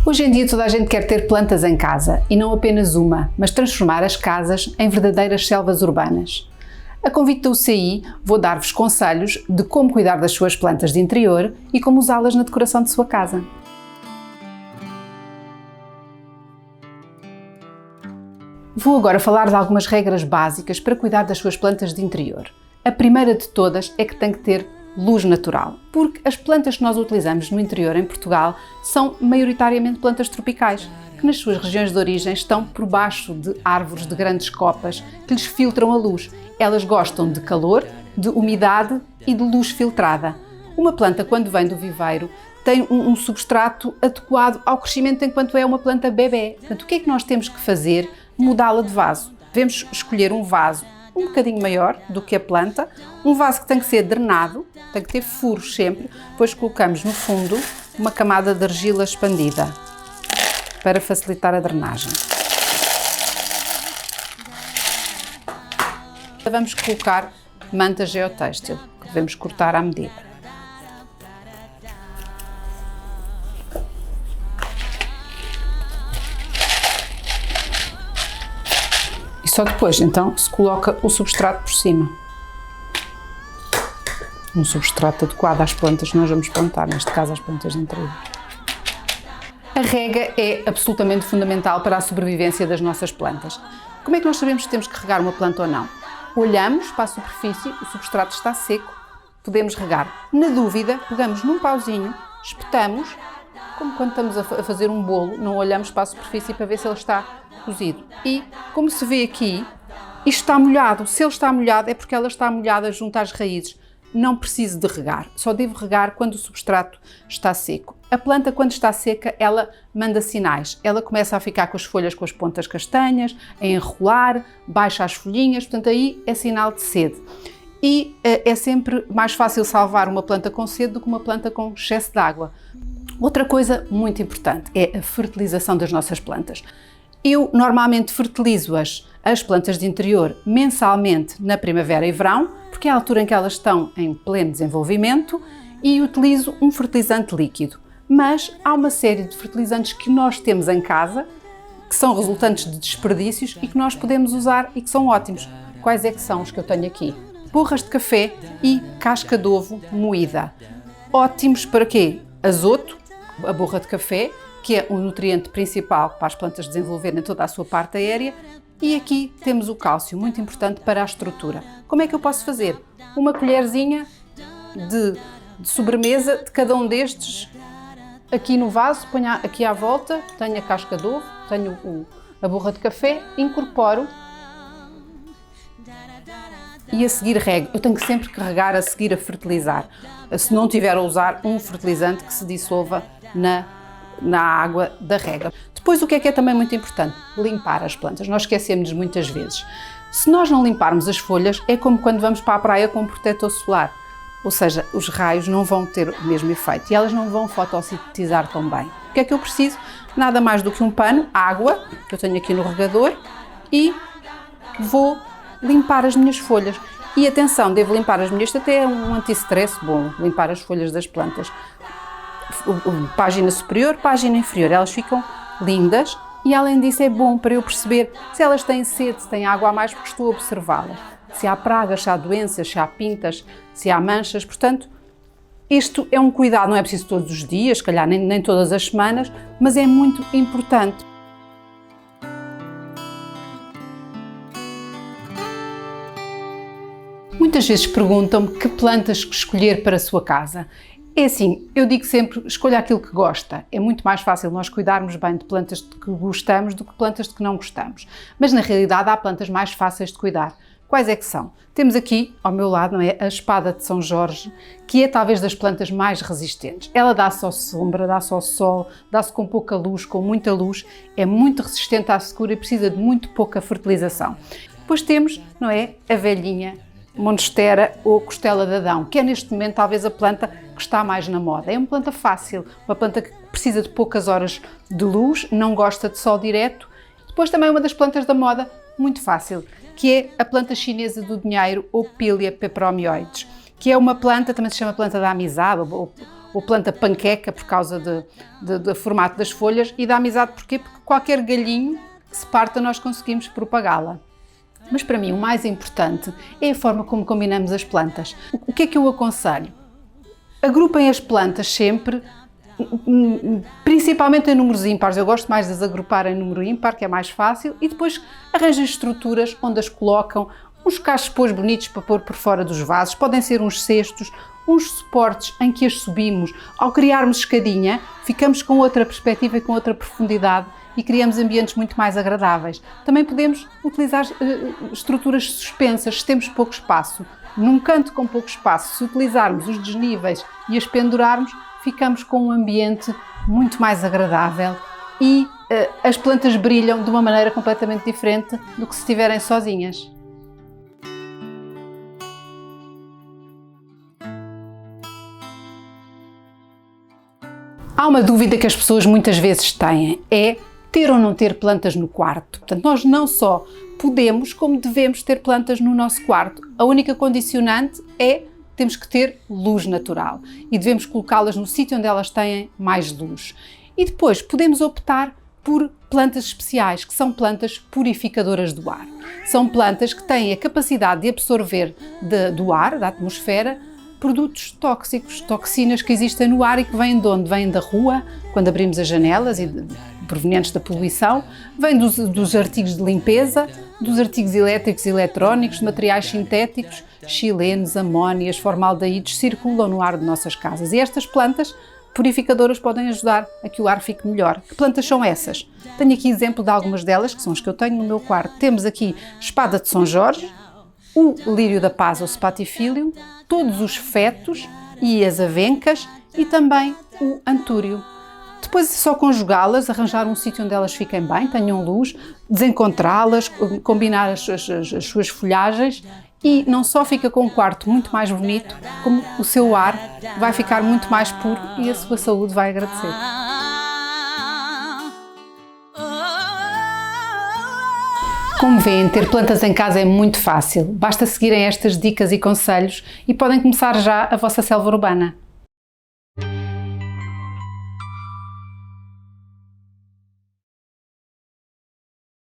Hoje em dia toda a gente quer ter plantas em casa, e não apenas uma, mas transformar as casas em verdadeiras selvas urbanas. A convite da UCI, vou dar-vos conselhos de como cuidar das suas plantas de interior e como usá-las na decoração de sua casa. Vou agora falar de algumas regras básicas para cuidar das suas plantas de interior. A primeira de todas é que tem que ter luz natural, porque as plantas que nós utilizamos no interior em Portugal são maioritariamente plantas tropicais, que nas suas regiões de origem estão por baixo de árvores de grandes copas que lhes filtram a luz. Elas gostam de calor, de umidade e de luz filtrada. Uma planta, quando vem do viveiro, tem um substrato adequado ao crescimento enquanto é uma planta bebê. Portanto, o que é que nós temos que fazer? Mudá-la de vaso. Devemos escolher um vaso um bocadinho maior do que a planta, um vaso que tem que ser drenado, tem que ter furos sempre, depois colocamos no fundo uma camada de argila expandida para facilitar a drenagem. Vamos colocar manta geotêxtil, que devemos cortar à medida. Só depois, então, se coloca o substrato por cima. Um substrato adequado às plantas que nós vamos plantar, neste caso às plantas de interior. A rega é absolutamente fundamental para a sobrevivência das nossas plantas. Como é que nós sabemos se temos que regar uma planta ou não? Olhamos para a superfície, o substrato está seco, podemos regar. Na dúvida, pegamos num pauzinho, espetamos, como quando estamos a fazer um bolo, não olhamos para a superfície para ver se ele está cozido. E, como se vê aqui, isto está molhado. Se ele está molhado é porque ela está molhada junto às raízes. Não preciso de regar, só devo regar quando o substrato está seco. A planta, quando está seca, ela manda sinais. Ela começa a ficar com as folhas com as pontas castanhas, a enrolar, baixa as folhinhas, portanto aí é sinal de sede. E é sempre mais fácil salvar uma planta com sede do que uma planta com excesso de água. Outra coisa muito importante é a fertilização das nossas plantas. Eu normalmente fertilizo as plantas de interior mensalmente na primavera e verão, porque é a altura em que elas estão em pleno desenvolvimento, e utilizo um fertilizante líquido. Mas há uma série de fertilizantes que nós temos em casa, que são resultantes de desperdícios e que nós podemos usar e que são ótimos. Quais é que são os que eu tenho aqui? Borras de café e casca de ovo moída. Ótimos para quê? Azoto, a borra de café, que é um nutriente principal para as plantas desenvolverem toda a sua parte aérea, e aqui temos o cálcio, muito importante para a estrutura. Como é que eu posso fazer? Uma colherzinha de sobremesa de cada um destes aqui no vaso, ponho aqui à volta, tenho a casca de ovo, tenho a borra de café, incorporo e a seguir rego. Eu tenho que sempre regar a seguir a fertilizar, se não tiver a usar um fertilizante que se dissolva na água da rega. Depois, o que é também muito importante? Limpar as plantas. Nós esquecemos muitas vezes. Se nós não limparmos as folhas, é como quando vamos para a praia com um protetor solar. Ou seja, os raios não vão ter o mesmo efeito e elas não vão fotossintetizar tão bem. O que é que eu preciso? Nada mais do que um pano, água, que eu tenho aqui no regador, e vou limpar as minhas folhas. E atenção, devo limpar as minhas, até é um anti-stress bom, limpar as folhas das plantas. Página superior, página inferior, elas ficam lindas e além disso é bom para eu perceber se elas têm sede, se têm água a mais, porque estou a observá-las. Se há pragas, se há doenças, se há pintas, se há manchas, portanto, isto é um cuidado, não é preciso todos os dias, se calhar nem todas as semanas, mas é muito importante. Muitas vezes perguntam-me que plantas escolher para a sua casa. É assim, eu digo sempre, escolha aquilo que gosta. É muito mais fácil nós cuidarmos bem de plantas de que gostamos do que plantas de que não gostamos. Mas na realidade há plantas mais fáceis de cuidar. Quais é que são? Temos aqui, ao meu lado, não é, a espada de São Jorge, que é talvez das plantas mais resistentes. Ela dá-se ao sombra, dá-se ao sol, dá-se com pouca luz, com muita luz, é muito resistente à secura e precisa de muito pouca fertilização. Depois temos, não é, a velhinha Monstera ou Costela de Adão, que é neste momento talvez a planta que está mais na moda. É uma planta fácil, uma planta que precisa de poucas horas de luz, não gosta de sol direto. Depois também uma das plantas da moda muito fácil, que é a planta chinesa do dinheiro, ou Pilea peperomioides, que é uma planta, também se chama planta da amizade, ou planta panqueca por causa do formato das folhas, e da amizade porquê? Porque qualquer galhinho que se parta nós conseguimos propagá-la. Mas para mim o mais importante é a forma como combinamos as plantas. O que é que eu aconselho? Agrupem as plantas sempre, principalmente em números ímpares. Eu gosto mais de as agrupar em número ímpar, que é mais fácil, e depois arranjem estruturas onde as colocam, uns cachepôs bonitos para pôr por fora dos vasos, podem ser uns cestos, uns suportes em que as subimos. Ao criarmos escadinha, ficamos com outra perspectiva e com outra profundidade e criamos ambientes muito mais agradáveis. Também podemos utilizar estruturas suspensas se temos pouco espaço. Num canto com pouco espaço, se utilizarmos os desníveis e as pendurarmos, ficamos com um ambiente muito mais agradável e as plantas brilham de uma maneira completamente diferente do que se estiverem sozinhas. Há uma dúvida que as pessoas muitas vezes têm, é ter ou não ter plantas no quarto. Portanto, nós não só podemos, como devemos ter plantas no nosso quarto. A única condicionante é temos que ter luz natural e devemos colocá-las no sítio onde elas têm mais luz. E depois podemos optar por plantas especiais, que são plantas purificadoras do ar. São plantas que têm a capacidade de absorver do ar, da atmosfera, produtos tóxicos, toxinas que existem no ar e que vêm de onde? Vêm da rua, quando abrimos as janelas e provenientes da poluição, vêm dos artigos de limpeza, dos artigos elétricos e eletrónicos, de materiais sintéticos, xilenos, amónias, formaldeídos, circulam no ar de nossas casas. E estas plantas purificadoras podem ajudar a que o ar fique melhor. Que plantas são essas? Tenho aqui exemplo de algumas delas, que são as que eu tenho no meu quarto. Temos aqui espada de São Jorge, o lírio da paz, ou spatifilium, todos os fetos e as avencas e também o antúrio. Depois é só conjugá-las, arranjar um sítio onde elas fiquem bem, tenham luz, desencontrá-las, combinar as suas folhagens e não só fica com um quarto muito mais bonito, como o seu ar vai ficar muito mais puro e a sua saúde vai agradecer. Como veem, ter plantas em casa é muito fácil. Basta seguirem estas dicas e conselhos e podem começar já a vossa selva urbana.